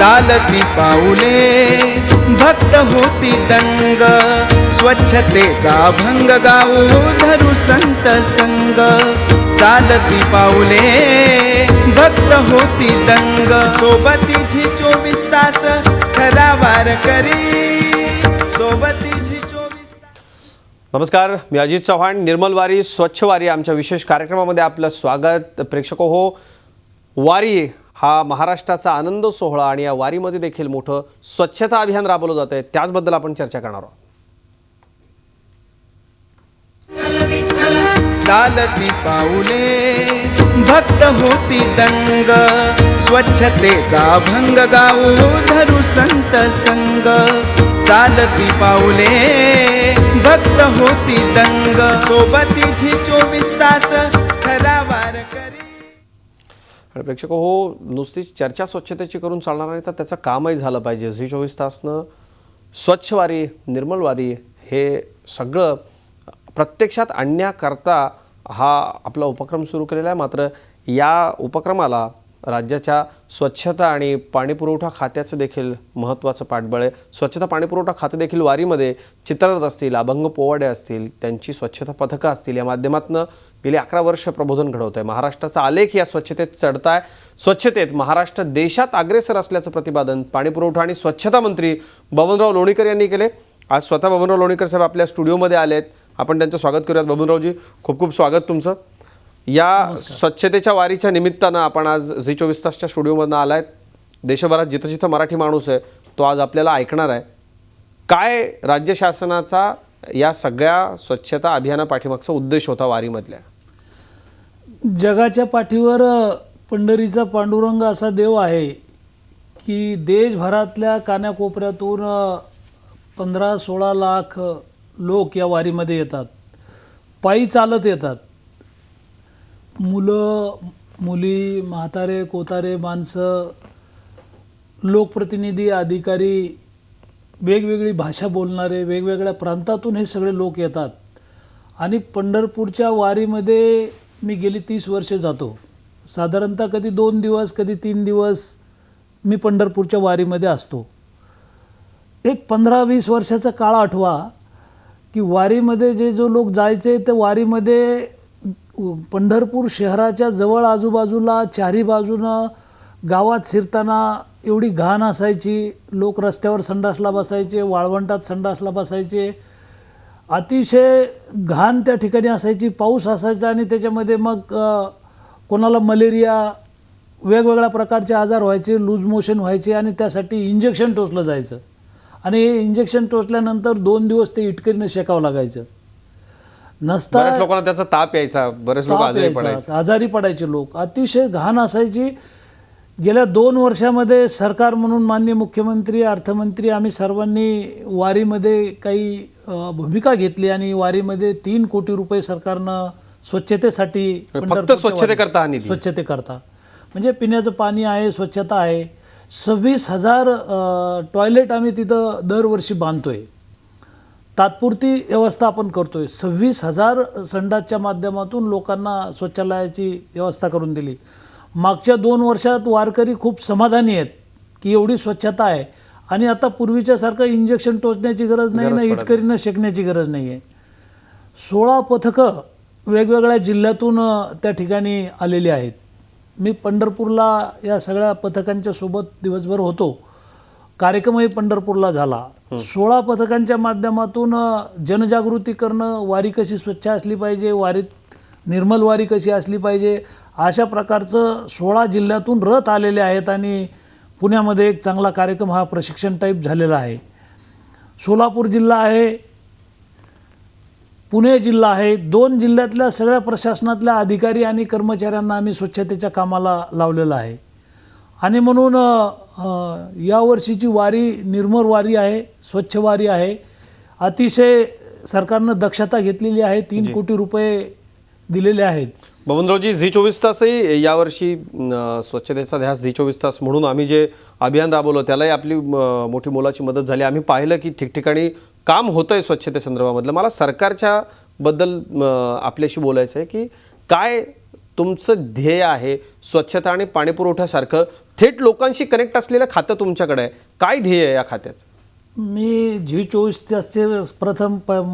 चालती पाऊले भक्त होती दंग, स्वच्छतेचा भंग गाऊ धरू संत संग. चालती पाऊले भक्त होती दंग, सोबतीची 24 तास खरा वारकरी, सोबतीची 24 तास. नमस्कार, मी अजित चव्हाण. निर्मल वारी स्वच्छ वारी आमच्या विशेष कार्यक्रमामध्ये आपलं स्वागत. प्रेक्षको हो, वारी हा महाराष्ट्राचा आनंद सोहळा आणि या वारीमध्ये देखील मोठं स्वच्छता अभियान राबवलं जात आहे, त्याचबद्दल आपण चर्चा करणार आहोत. चालती पाऊले भक्त होती दंग, स्वच्छतेचा भंग गाऊ धरू संत संग. चालती पाऊले भक्त होती दंग, सोबतीची 24 तास खरा वारकरी. प्रेक्षक हो, नुसतीच चर्चा स्वच्छतेची करून चालणार नाही, तर त्याचं कामही झालं पाहिजे. झी 24 तासनं स्वच्छ वारी, निर्मल वारी हे सगळं प्रत्यक्षात आणण्याकरता हा आपला उपक्रम सुरू केलेला आहे. मात्र या उपक्रमाला राज्याच्या स्वच्छता आणि पाणीपुरवठा खात्याचं देखील महत्त्वाचं पाठबळ आहे. स्वच्छता पाणीपुरवठा खाते देखील वारीमध्ये चित्ररथ असतील, अभंग पोवाडे असतील, त्यांची स्वच्छता पथकं असतील, या माध्यमातून गेली 11 वर्ष प्रबोधन घडवत आहे. महाराष्ट्राचा आलेख या स्वच्छतेत चढत आहे. स्वच्छतेत महाराष्ट्र देशात अग्रेसर असल्याचं प्रतिपादन पाणीपुरवठा आणि स्वच्छता मंत्री बबनराव लोणीकर यांनी केले. आज स्वतः बबनराव लोणीकर साहेब आपल्या स्टुडिओमध्ये आले आहेत. आपण त्यांचं स्वागत करूयात. बबनरावजी, खूप खूप स्वागत तुमचं. या स्वच्छतेच्या वारीच्या निमित्तानं आपण आज झी 24 तासच्या स्टुडिओमधनं आलाय. देशभरात जिथं जिथं मराठी माणूस आहे तो आज आपल्याला ऐकणार आहे. काय राज्य शासनाचा या सगळ्या स्वच्छता अभियानापाठीमागचा उद्देश होता वारीमधल्या? जगाच्या पाठीवर पंढरीचा पांडुरंग असा देव आहे की देशभरातल्या कानाकोपऱ्यातून 15-16 लाख लोक या वारीमध्ये येतात. पायी चालत येतात. मुलं, मुली, म्हातारे, कोतारे, माणसं, लोकप्रतिनिधी, अधिकारी, वेगवेगळी भाषा बोलणारे, वेगवेगळ्या प्रांतातून हे सगळे लोक येतात. आणि पंढरपूरच्या वारीमध्ये मी गेली 30 वर्षे जातो. साधारणतः कधी 2 दिवस, कधी 3 दिवस मी पंढरपूरच्या वारीमध्ये असतो. एक 15-20 वर्षाचा काळ आठवा की वारीमध्ये जो लोक जायचे ते वारीमध्ये पंढरपूर शहराच्या जवळ आजूबाजूला चारी बाजूनं गावात शिरताना एवढी घाण असायची. लोक रस्त्यावर संडासला बसायचे, वाळवंटात संडासला बसायचे. अतिशय घाण त्या ठिकाणी असायची. पाऊस असायचा आणि त्याच्यामध्ये मग कोणाला मलेरिया, वेगवेगळ्या प्रकारचे आजार व्हायचे, लूज मोशन व्हायचे आणि त्यासाठी इंजेक्शन टोचलं जायचं. आणि हे इंजेक्शन टोचल्यानंतर 2 दिवस ते इटकरीनं शेकावं लागायचं. नसता बऱ्याच लोकांना त्याचा ताप यायचा, बरेच लोक आजारी पडायचे. लोक अतिशय घाण असायची. गेल्या 2 वर्षामध्ये सरकार म्हणून माननीय मुख्यमंत्री, अर्थमंत्री आम्ही सर्वांनी वारीमध्ये काही भूमिका घेतली आणि वारीमध्ये 3 कोटी रुपये सरकारनं स्वच्छतेसाठी, फक्त स्वच्छतेकरता म्हणजे पिण्याचं पाणी आहे, स्वच्छता आहे. 26,000 टॉयलेट आम्ही तिथं दरवर्षी बांधतोय. तात्पुरती व्यवस्था आपण करतोय. 26,000 संडासच्या माध्यमातून लोकांना शौचालयाची व्यवस्था करून दिली. मागच्या 2 वर्षात वारकरी खूप समाधानी आहेत की एवढी स्वच्छता आहे आणि आता पूर्वीच्यासारखं इंजेक्शन टोचण्याची गरज नाही ना, इटकरीनं शेकण्याची गरज नाही आहे. 16 पथकं वेगवेगळ्या जिल्ह्यातून त्या ठिकाणी आलेली आहेत. मी पंढरपूरला या सगळ्या पथकांच्या सोबत दिवसभर होतो. कार्यक्रमही पंढरपूरला झाला. 16 पथकांच्या माध्यमातून जनजागृती करणं, वारी कशी स्वच्छ असली पाहिजे, वारीत निर्मल वारी कशी असली पाहिजे, अशा प्रकारचं 16 जिल्ह्यातून रथ आलेले आहेत. आणि पुण्यामध्ये एक चांगला कार्यक्रम हा प्रशिक्षण टाईप झालेला आहे. सोलापूर जिल्हा आहे, पुणे जिल्हा आहे. 2 जिल्ह्यातल्या सगळ्या प्रशासनातल्या अधिकारी आणि कर्मचाऱ्यांना आम्ही स्वच्छतेच्या कामाला लावलेलं आहे. आणि म्हणून यावर्षीची वारी निर्मल वारी आहे, स्वच्छ वारी आहे. अतिशय सरकारनं दक्षता घेतलेली आहे. 3 कोटी रुपये दिलेले आहेत. बबनरावजी, झी 24 तासही यावर्षी स्वच्छतेचा ध्यास झी 24 तास म्हणून आम्ही जे अभियान राबवलं त्यालाही आपली मोठी मोलाची मदत झाली. आम्ही पाहिलं की ठिकठिकाणी काम होतं आहे स्वच्छतेसंदर्भामधलं. मला सरकारच्या बद्दल आपल्याशी बोलायचं आहे की काय तुमचं ध्येय आहे स्वच्छता आणि पाणीपुरवठ्यासारखं थेट लोकांशी कनेक्ट असलेलं खातं तुमच्याकडे आहे. काय ध्येय आहे या खात्याचं? मी G24 तासचे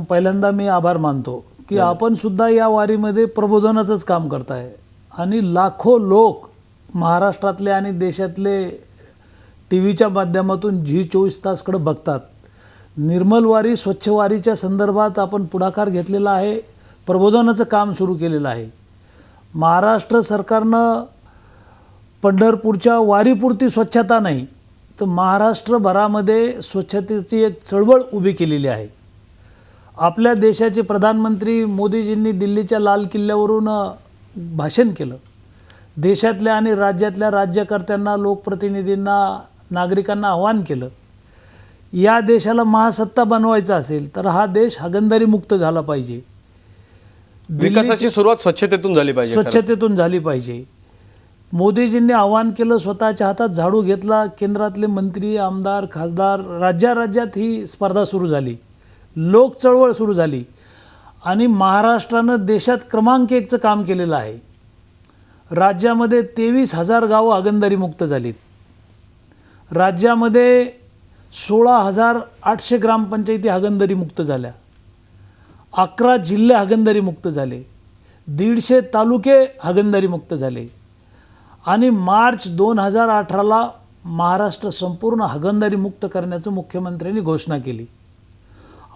पहिल्यांदा मी आभार मानतो की आपण सुद्धा या वारीमध्ये प्रबोधनाचंच काम करताय आणि लाखो लोक महाराष्ट्रातले आणि देशातले टी व्हीच्या माध्यमातून G24 तासकडे बघतात. निर्मल वारी स्वच्छ वारीच्या संदर्भात आपण पुढाकार घेतलेला आहे, प्रबोधनाचं काम सुरू केलेलं आहे. महाराष्ट्र सरकारनं पंढरपूरच्या वारीपुरती स्वच्छता नाही तर महाराष्ट्रभरामध्ये स्वच्छतेची एक चळवळ उभी केलेली आहे. आपल्या देशाचे प्रधानमंत्री मोदीजींनी दिल्लीच्या लाल किल्ल्यावरून भाषण केलं. देशातल्या आणि राज्यातल्या राज्यकर्त्यांना, लोकप्रतिनिधींना, नागरिकांना आवाहन केलं, या देशाला महासत्ता बनवायचा असेल तर हा देश हागणदारी मुक्त झाला पाहिजे. विकासाची सुरुवात स्वच्छतेतून झाली पाहिजे. स्वच्छतेतून झाली पाहिजे. मोदीजींनी आवाहन केलं, स्वतःच्या हातात झाडू घेतला. केंद्रातले मंत्री, आमदार, खासदार, राज्यात ही स्पर्धा सुरू झाली, लोक चळवळ सुरू झाली आणि महाराष्ट्रानं देशात क्रमांक 1चं काम केलेलं आहे. राज्यामध्ये 23,000 गावं हागणदारी मुक्त झालीत. राज्यामध्ये 16,800 ग्रामपंचायती हागणदारी मुक्त झाल्या. 11 जिल्हे हागणदारी मुक्त झाले. 150 तालुके हागणदारी मुक्त झाले. आणि मार्च 2018ला महाराष्ट्र संपूर्ण हागणदारी मुक्त करण्याचं मुख्यमंत्र्यांनी घोषणा केली.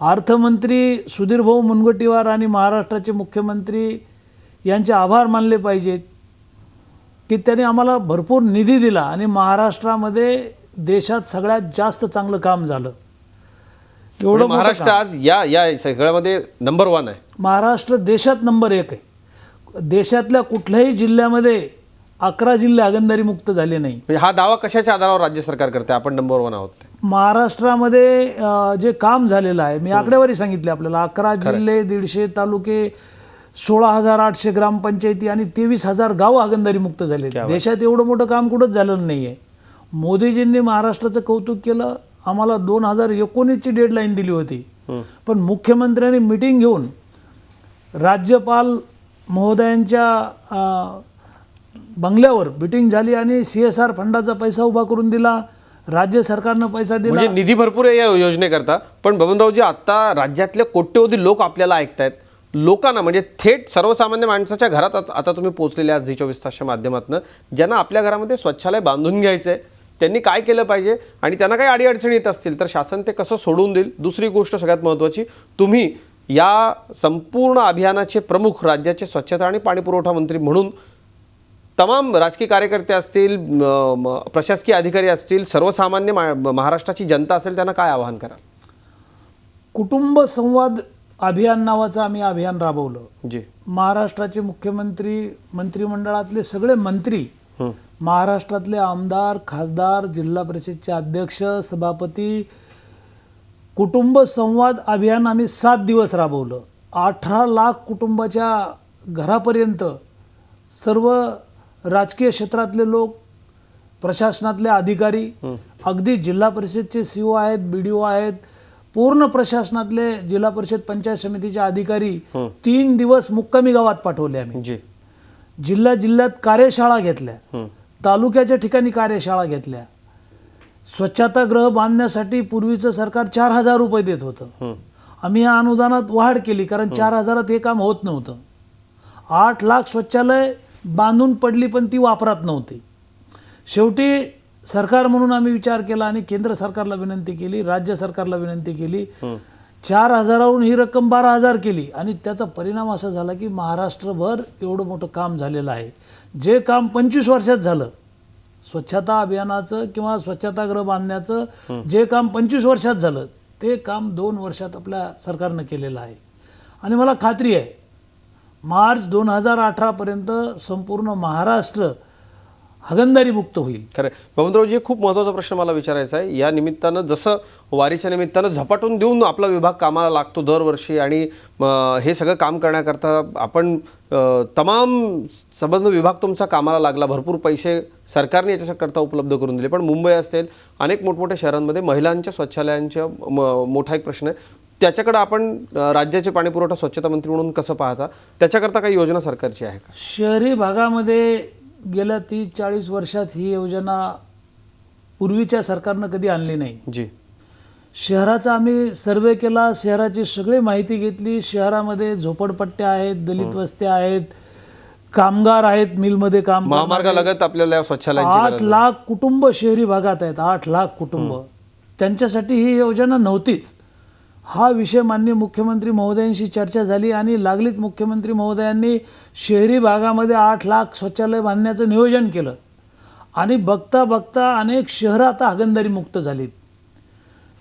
अर्थमंत्री सुधीरभाऊ मुनगंटीवार आणि महाराष्ट्राचे मुख्यमंत्री यांचे आभार मानले पाहिजेत की त्यांनी आम्हाला भरपूर निधी दिला आणि महाराष्ट्रामध्ये देशात सगळ्यात जास्त चांगलं काम झालं. एवढं महाराष्ट्र आज या सगळ्यामध्ये नंबर 1 आहे. महाराष्ट्र देशात नंबर 1 आहे. देशातल्या कुठल्याही जिल्ह्यामध्ये 11 जिल्हे हागणदारी मुक्त झाले नाही. म्हणजे हा दावा कशाच्या आधारावर राज्य सरकार करते आपण नंबर 1 आहोत? महाराष्ट्रामध्ये जे काम झालेलं आहे, मी आकडेवारी सांगितली आपल्याला. 11 जिल्हे, 150 तालुके, 16,800 ग्रामपंचायती आणि 23,000 गावं हागणदारी मुक्त झाले. देशात एवढं मोठं काम कुठंच झालं नाही आहे. मोदीजींनी महाराष्ट्राचं कौतुक केलं. आम्हाला 2019ची डेडलाईन दिली होती, पण मुख्यमंत्र्यांनी मिटिंग घेऊन राज्यपाल महोदयांच्या बंगल्यावर मिटिंग झाली आणि CSR फंडाचा पैसा उभा करून दिला. राज्य सरकारनं पैसा दिला. म्हणजे निधी भरपूर आहे या योजनेकरता. पण बबनरावजी, आता राज्यातले कोट्यवधी लोक आपल्याला ऐकतायत. लोकांना म्हणजे थेट सर्वसामान्य माणसाच्या घरात आता तुम्ही पोहोचलेले आज G24 तासच्या माध्यमातून, ज्यांना आपल्या घरामध्ये शौचालय बांधून घ्यायचं आहे, त्यांनी काय केलं पाहिजे आणि त्यांना काही अडीअडचणी येत असतील तर शासन ते कसं सोडून देईल? दुसरी गोष्ट सगळ्यात महत्त्वाची, तुम्ही या संपूर्ण अभियानाचे प्रमुख, राज्याचे स्वच्छता आणि पाणीपुरवठा मंत्री म्हणून तमाम राजकीय कार्यकर्ते असतील, प्रशासकीय अधिकारी असतील, सर्वसामान्य महाराष्ट्राची जनता असेल, त्यांना काय आवाहन कराल? कुटुंब संवाद अभियान नावाचं आम्ही अभियान राबवलं. जी. महाराष्ट्राचे मुख्यमंत्री, मंत्रिमंडळातले सगळे मंत्री, महाराष्ट्रातले आमदार, खासदार, जिल्हा परिषदचे अध्यक्ष, सभापती, कुटुंब संवाद अभियान आम्ही 7 दिवस राबवलं. 18 लाख कुटुंबाच्या घरापर्यंत सर्व राजकीय क्षेत्रातले लोक, प्रशासनातले अधिकारी, अगदी जिल्हा परिषदचे CO आहेत, BDO आहेत, पूर्ण प्रशासनातले जिल्हा परिषद पंचायत समितीचे अधिकारी 3 दिवस मुक्कामी गावात पाठवले आम्ही. जिल्ह्यात कार्यशाळा घेतल्या, तालुक्याच्या ठिकाणी कार्यशाळा घेतल्या. स्वच्छतागृह बांधण्यासाठी पूर्वीचं सरकार 4,000 रुपये देत होतं. आम्ही या अनुदानात वाढ केली कारण 4,000त हे काम होत नव्हतं. 8 लाख शौचालय बांधून पडली पण ती वापरात नव्हती. शेवटी सरकार म्हणून आम्ही विचार केला आणि केंद्र सरकारला विनंती केली, राज्य सरकारला विनंती केली. 4,000वरून ही रक्कम 12,000 केली आणि त्याचा परिणाम असा झाला की महाराष्ट्रभर एवढं मोठं काम झालेलं आहे. जे काम 25 वर्षात झालं, स्वच्छता अभियानाचं किंवा स्वच्छतागृह बांधण्याचं जे काम 25 वर्षात झालं, ते काम 2 वर्षात आपल्या सरकारनं केलेलं आहे. आणि मला खात्री आहे मार्च 2018 पर्यंत संपूर्ण महाराष्ट्र हागणदारी मुक्त होईल. खरं. बबनरावजी, खूप महत्त्वाचा प्रश्न मला विचारायचा आहे. या निमित्तानं जसं वारीच्या निमित्तानं झपाटून देऊन आपला विभाग कामाला लागतो दरवर्षी आणि हे सगळं काम करण्याकरता आपण तमाम संबंध विभाग तुमचा कामाला लागला, भरपूर पैसे सरकारने याच्याकरता उपलब्ध करून दिले. पण मुंबई असेल, अनेक मोठमोठ्या शहरांमध्ये महिलांच्या शौचालयांच्या मोठा एक प्रश्न आहे. त्याच्याकडे आपण राज्याचे पाणीपुरवठा स्वच्छता मंत्री म्हणून कसं पाहता? त्याच्याकरता काही योजना सरकारची आहे का? शहरी भागामध्ये गेल्या 30-40 वर्षात ही योजना पूर्वीच्या सरकारनं कधी आणली नाही. जी. शहराचा आम्ही सर्वे केला, शहराची सगळी माहिती घेतली. शहरामध्ये झोपडपट्ट्या आहेत, दलित वस्त्या आहेत, कामगार आहेत, मिलमध्ये काम करणारे. महामार्गालगत आपल्याला शौचालयाची 8 लाख कुटुंब शहरी भागात आहेत. 8 लाख कुटुंब. त्यांच्यासाठी ही योजना नव्हतीच. हा विषय माननीय मुख्यमंत्री महोदयांशी चर्चा झाली आणि लागलीच मुख्यमंत्री महोदयांनी शहरी भागामध्ये 8 लाख शौचालय बांधण्याचं नियोजन केलं आणि बघता बघता अनेक शहरं आता हागणदारी मुक्त झालीत.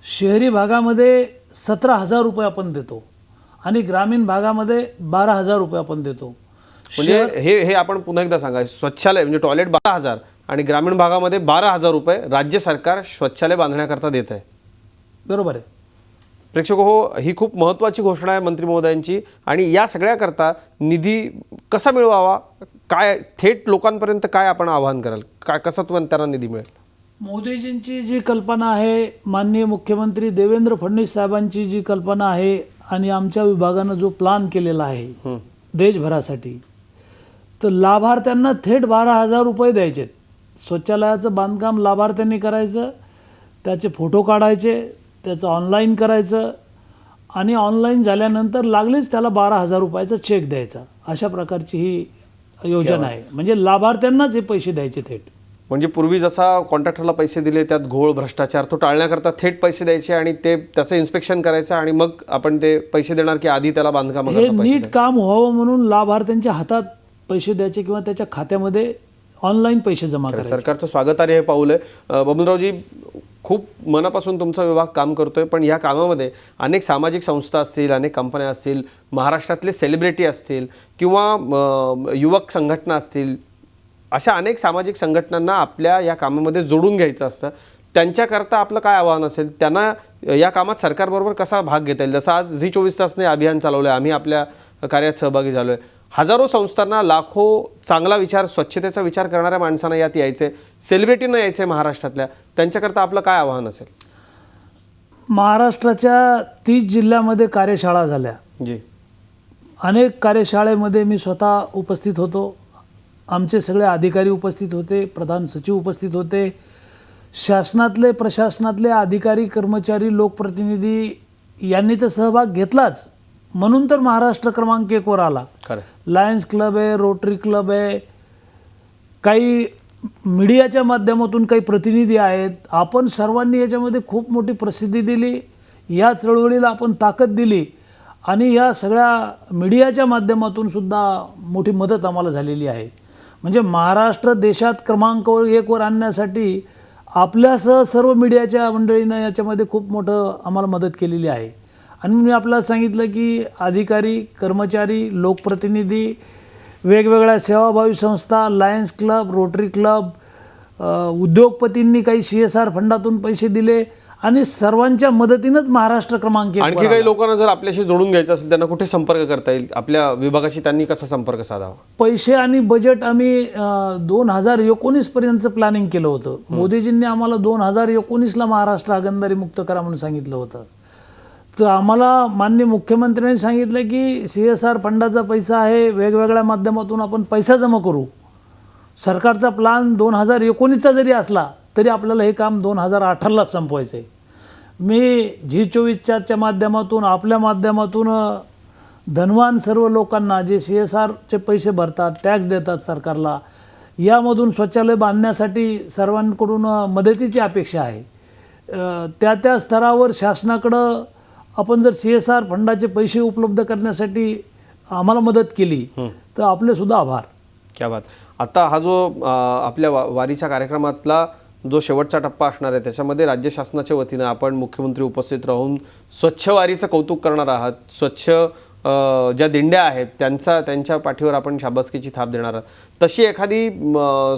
शहरी भागामध्ये 17,000 रुपये आपण देतो आणि ग्रामीण भागामध्ये 12,000 रुपये आपण देतो. म्हणजे हे आपण पुन्हा एकदा सांगा, शौचालय म्हणजे टॉयलेट 12,000 आणि ग्रामीण भागामध्ये 12,000 रुपये राज्य सरकार शौचालय बांधण्याकरता देत आहे. बरोबर आहे. प्रेक्षक हो, ही खूप महत्त्वाची घोषणा आहे मंत्री महोदयांची. आणि या सगळ्याकरता निधी कसा मिळवावा, काय थेट लोकांपर्यंत काय आपण आवाहन कराल, काय कसं त्यांना निधी मिळेल? मोदीजींची जी कल्पना आहे, माननीय मुख्यमंत्री देवेंद्र फडणवीस साहेबांची जी कल्पना आहे आणि आमच्या विभागानं जो प्लान केलेला आहे देशभरासाठी, तर लाभार्थ्यांना थेट 12,000 रुपये द्यायचे. शौचालयाचं बांधकाम लाभार्थ्यांनी करायचं, त्याचे फोटो काढायचे, त्याचं ऑनलाईन करायचं आणि ऑनलाईन झाल्यानंतर लागलीच त्याला 12,000 रुपयाचा चेक द्यायचा. अशा प्रकारची ही योजना आहे. म्हणजे लाभार्थ्यांनाच हे पैसे द्यायचे थेट. म्हणजे पूर्वी जसा कॉन्ट्रॅक्टरला पैसे दिले त्यात घोळ भ्रष्टाचार तो टाळण्याकरता थेट पैसे द्यायचे आणि ते त्याचं इन्स्पेक्शन करायचं आणि मग आपण ते पैसे देणार की आधी त्याला बांधकाम हे नीट काम व्हावं म्हणून लाभार्थ्यांच्या हातात पैसे द्यायचे किंवा त्याच्या खात्यामध्ये ऑनलाईन पैसे जमा करायचे. सरकारचं स्वागतार्ह हे पाऊल आहे. बबनरावजी, खूप मनापासून तुमचा विभाग काम करतोय, पण या कामामध्ये अनेक सामाजिक संस्था असतील, अनेक कंपन्या असतील, महाराष्ट्रातले सेलिब्रिटी असतील किंवा युवक संघटना असतील, अशा अनेक सामाजिक संघटनांना आपल्या या कामामध्ये जोडून घ्यायचं असतं. त्यांच्याकरता आपलं काय आव्हान असेल, त्यांना या कामात सरकारबरोबर कसा भाग घेता येईल? जसं आज झी 24 तासने अभियान चालवलं आहे, आम्ही आपल्या कार्यात सहभागी झालो आहे. हजारो संस्थांना, लाखो चांगला विचार, स्वच्छतेचा विचार करणाऱ्या माणसांना यात यायचे, सेलिब्रिटींना यायचे महाराष्ट्रातल्या, त्यांच्याकरता आपलं काय आव्हान असेल? महाराष्ट्राच्या 30 जिल्ह्यामध्ये कार्यशाळा झाल्या. जी. अनेक कार्यशाळेमध्ये मी स्वतः उपस्थित होतो. आमचे सगळे अधिकारी उपस्थित होते, प्रधान सचिव उपस्थित होते, शासनातले प्रशासनातले अधिकारी, कर्मचारी, लोकप्रतिनिधी यांनी तर सहभाग घेतलाच. म्हणून तर महाराष्ट्र क्रमांक 1 वर आला. लायन्स क्लब आहे, रोटरी क्लब आहे, काही मीडियाच्या माध्यमातून काही प्रतिनिधी आहेत. आपण सर्वांनी याच्यामध्ये खूप मोठी प्रसिद्धी दिली, या चळवळीला आपण ताकद दिली आणि या सगळ्या मीडियाच्या माध्यमातून सुद्धा मोठी मदत आम्हाला झालेली आहे. म्हणजे महाराष्ट्र देशात क्रमांक 1 वर आणण्यासाठी आपल्यासह सर्व मीडियाच्या मंडळीनं याच्यामध्ये खूप मोठं आम्हाला मदत केलेली आहे. आणि मी आपल्याला सांगितलं की अधिकारी, कर्मचारी, लोकप्रतिनिधी, वेगवेगळ्या सेवाभावी संस्था, लायन्स क्लब, रोटरी क्लब, उद्योगपतींनी काही CSR फंडातून पैसे दिले आणि सर्वांच्या मदतीनंच महाराष्ट्र क्रमांक 1 आणखी काही लोकांना जर आपल्याशी जोडून घ्यायचं असेल, त्यांना कुठे संपर्क करता येईल? आपल्या विभागाशी त्यांनी कसा संपर्क साधावा? पैसे आणि बजेट आम्ही 2019 पर्यंतचं प्लॅनिंग केलं होतं. मोदीजींनी आम्हाला 2019ला महाराष्ट्र हागणदारी मुक्त करा म्हणून सांगितलं होतं. तर आम्हाला माननीय मुख्यमंत्र्यांनी सांगितलं की CSR फंडाचा पैसा आहे, वेगवेगळ्या माध्यमातून आपण पैसा जमा करू. सरकारचा प्लान 2019चा जरी असला तरी आपल्याला हे काम 2018लाच संपवायचं आहे. मी झी 24च्या माध्यमातून, आपल्या माध्यमातून धनवान सर्व लोकांना जे CSRचे पैसे भरतात, टॅक्स देतात सरकारला, यामधून शौचालय बांधण्यासाठी सर्वांकडून मदतीची अपेक्षा आहे. त्या स्तरावर शासनाकडं आपण जर CSR फंडाचे पैसे उपलब्ध करण्यासाठी आम्हाला मदत केली तर आपले सुद्धा आभार. क्या बात. आता हा जो आपल्या वारीच्या कार्यक्रमातला जो शेवटचा टप्पा असणार आहे, त्याच्यामध्ये राज्य शासनाच्या वतीनं आपण मुख्यमंत्री उपस्थित राहून स्वच्छ वारीचं कौतुक करणार आहात. स्वच्छ ज्या दिंड्या आहेत त्यांच्या पाठीवर आपण शाबासकीची थाप देणार आहात. तशी एखादी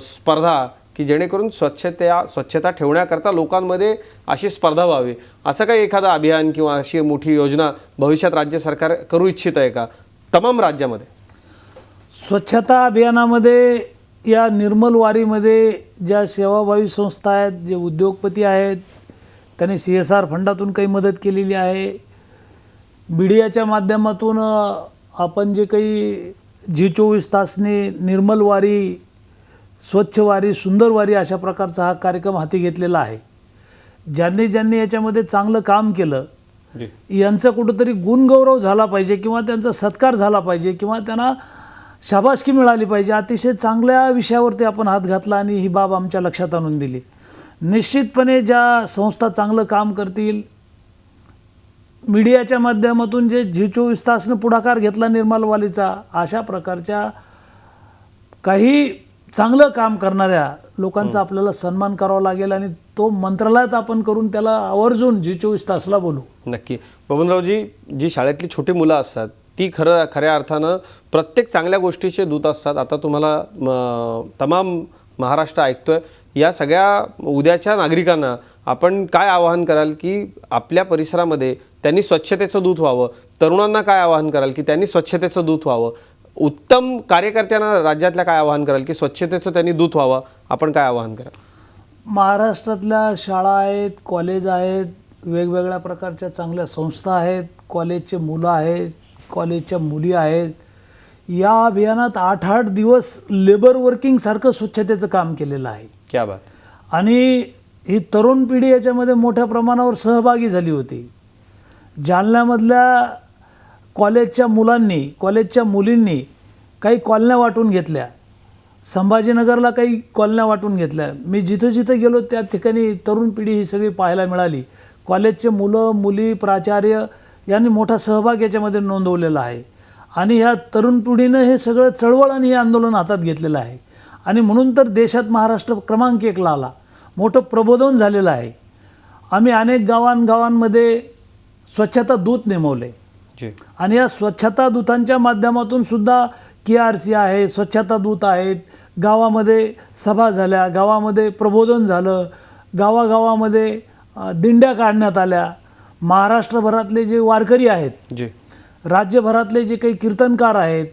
स्पर्धा की जेणेकरून स्वच्छता ठेवण्याकरता लोकांमध्ये अशी स्पर्धा व्हावी, असं काही एखादं अभियान किंवा अशी मोठी योजना भविष्यात राज्य सरकार करू इच्छित आहे का तमाम राज्यामध्ये? स्वच्छता अभियानामध्ये, या निर्मल वारीमध्ये ज्या सेवाभावी संस्था आहेत, जे उद्योगपती आहेत, त्यांनी CSR फंडातून काही मदत केलेली आहे. मीडियाच्या माध्यमातून आपण जे काही झी 24 तासने निर्मल वारी स्वच्छ वारी, सुंदर वारी अशा प्रकारचा हा कार्यक्रम हाती घेतलेला आहे. ज्यांनी ज्यांनी याच्यामध्ये चांगलं काम केलं यांचा कुठंतरी गुणगौरव झाला पाहिजे किंवा त्यांचा सत्कार झाला पाहिजे किंवा त्यांना शाबासकी मिळाली पाहिजे. अतिशय चांगल्या विषयावरती आपण हात घातला आणि ही बाब आमच्या लक्षात आणून दिली. निश्चितपणे ज्या संस्था चांगलं काम करतील, मीडियाच्या माध्यमातून जे झी24 तासनं पुढाकार घेतला निर्मल वालीचा, अशा प्रकारच्या काही चांगलं काम करणाऱ्या लोकांचा आपल्याला सन्मान करावा लागेल आणि तो मंत्रालयात आपण करून त्याला आवर्जून झी24 तासला बोलू. नक्की. बबनरावजी, जी शाळेतली छोटी मुलं असतात ती खऱ्या अर्थानं प्रत्येक चांगल्या गोष्टीचे दूत असतात. आता तुम्हाला तमाम महाराष्ट्र ऐकतोय, या सगळ्या उद्याच्या नागरिकांना आपण काय आवाहन कराल की आपल्या परिसरामध्ये त्यांनी स्वच्छतेचं दूत व्हावं? तरुणांना काय आवाहन कराल की त्यांनी स्वच्छतेचं दूत व्हावं? उत्तम कार्यकर्त्यांना राज्यातल्या काय आवाहन कराल की स्वच्छतेचं त्यांनी दूत व्हावं? आपण काय आवाहन कराल? महाराष्ट्रातल्या शाळा आहेत, कॉलेज आहेत, वेगवेगळ्या प्रकारच्या चांगल्या संस्था आहेत, कॉलेजचे मुलं आहेत, कॉलेजच्या मुली आहेत. या अभियानात 8-8 दिवस लेबर वर्किंगसारखं स्वच्छतेचं काम केलेलं आहे. क्या बात. आणि ही तरुण पिढी याच्यामध्ये मोठ्या प्रमाणावर सहभागी झाली होती. जालन्यामधल्या कॉलेजच्या मुलांनी, कॉलेजच्या मुलींनी काही कॉलन्या वाटून घेतल्या, संभाजीनगरला काही कॉलन्या वाटून घेतल्या. मी जिथं जिथं गेलो त्या ठिकाणी तरुण पिढी ही सगळी पाहायला मिळाली. कॉलेजचे मुलं, मुली, प्राचार्य यांनी मोठा सहभाग याच्यामध्ये नोंदवलेला आहे. आणि ह्या तरुण पिढीनं हे सगळं चळवळ आणि हे आंदोलन हातात घेतलेलं आहे. आणि म्हणून तर देशात महाराष्ट्र क्रमांक 1ला आला. मोठं प्रबोधन झालेलं आहे. आम्ही अनेक गावांमध्ये स्वच्छता दूत नेमवले आणि या स्वच्छता दूतांच्या माध्यमातून सुद्धा KRC आहे, स्वच्छता दूत आहेत. गावामध्ये सभा झाल्या, गावामध्ये प्रबोधन झालं, गावागावामध्ये दिंड्या काढण्यात आल्या. महाराष्ट्रभरातले जे वारकरी आहेत, राज्यभरातले जे काही कीर्तनकार आहेत,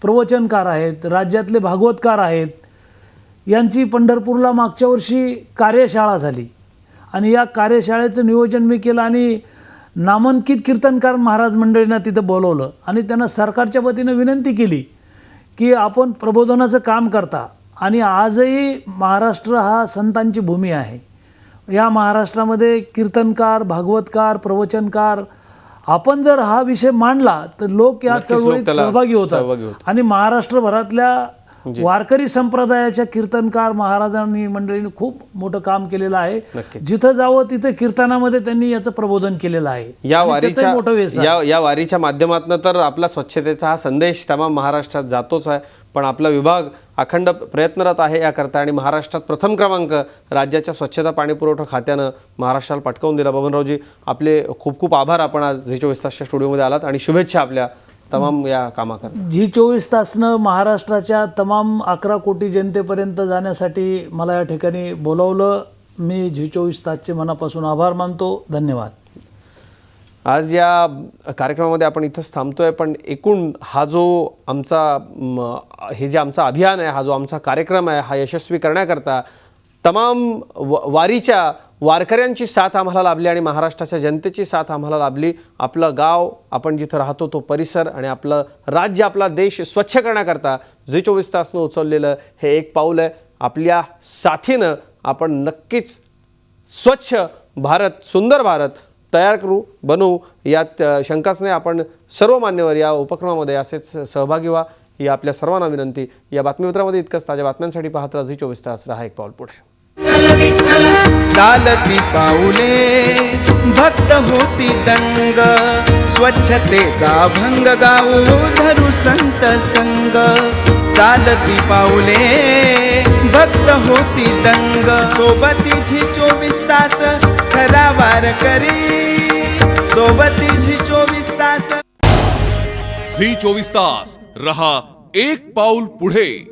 प्रवचनकार आहेत, राज्यातले भागवतकार आहेत, यांची पंढरपूरला मागच्या वर्षी कार्यशाळा झाली आणि या कार्यशाळेचं नियोजन मी केलं आणि नामांकित कीर्तनकार महाराज मंडळींना तिथं बोलवलं आणि त्यांना सरकारच्या वतीनं विनंती केली की आपण प्रबोधनाचं काम करता आणि आजही महाराष्ट्र हा संतांची भूमी आहे. या महाराष्ट्रामध्ये कीर्तनकार, भागवतकार, प्रवचनकार, आपण जर हा विषय मांडला तर लोक या चळवळीत सहभागी होतात आणि महाराष्ट्रभरातल्या वारकरी संप्रदायाच्या कीर्तनकार महाराजांनी मंडळींनी खूप मोठं काम केलेलं आहे. जिथं जावं तिथं कीर्तनामध्ये त्यांनी याचं प्रबोधन केलेलं आहे. या वारीच्या माध्यमातून तर आपला स्वच्छतेचा हा संदेश तमाम महाराष्ट्रात जातोच आहे, पण आपला विभाग अखंड प्रयत्नरत आहे याकरता आणि महाराष्ट्रात प्रथम क्रमांक राज्याच्या स्वच्छता पाणी पुरवठा खात्यानं महाराष्ट्राला पटकावून दिला. बबनरावजी, आपले खूप खूप आभार. आपण आज झी24 तासच्या स्टुडिओमध्ये आलात आणि शुभेच्छा आपल्या तमाम या कामाकरता. झी24 तासनं महाराष्ट्राच्या तमाम 11 कोटी जनतेपर्यंत जाण्यासाठी मला या ठिकाणी बोलावलं. मी झी24 तासचे मनापासून आभार मानतो. धन्यवाद. आज या कार्यक्रमामध्ये आपण इथंच थांबतोय, पण एकूण हा जो आमचा हे जे आमचा अभियान आहे, हा जो आमचा कार्यक्रम आहे, हा यशस्वी करण्याकरता तमाम वारीच्या वारकऱ्यांची साथ आम्हाला लाभली आणि महाराष्ट्राच्या जनतेची साथ आम्हाला लाभली. आपलं गाव, आपण जिथं राहतो तो परिसर आणि आपलं राज्य, आपला देश स्वच्छ करण्याकरता झी24 तासनं उचललेलं हे एक पाऊल आहे. आपल्या साथीनं आपण नक्कीच स्वच्छ भारत, सुंदर भारत तयार करू, बनवू, यात शंकाच नाही. आपण सर्व मान्यवर या उपक्रमामध्ये असेच सहभागी व्हा ही आपल्या सर्वांना विनंती. या बातमीपत्रामध्ये इतकंच. ताज्या बातम्यांसाठी पाहत राहा झी24 तास. रहा एक पाऊल पुढे. चालती पाऊले भक्त होती दंग, स्वच्छतेचा भंग गाऊ धरू संत संग. चालती पाऊले भक्त होती दंग, सोबती झी24 तास खरा वारकरी, सोबती झी24 तास. झी24 तास रहा एक पाऊल पुढे.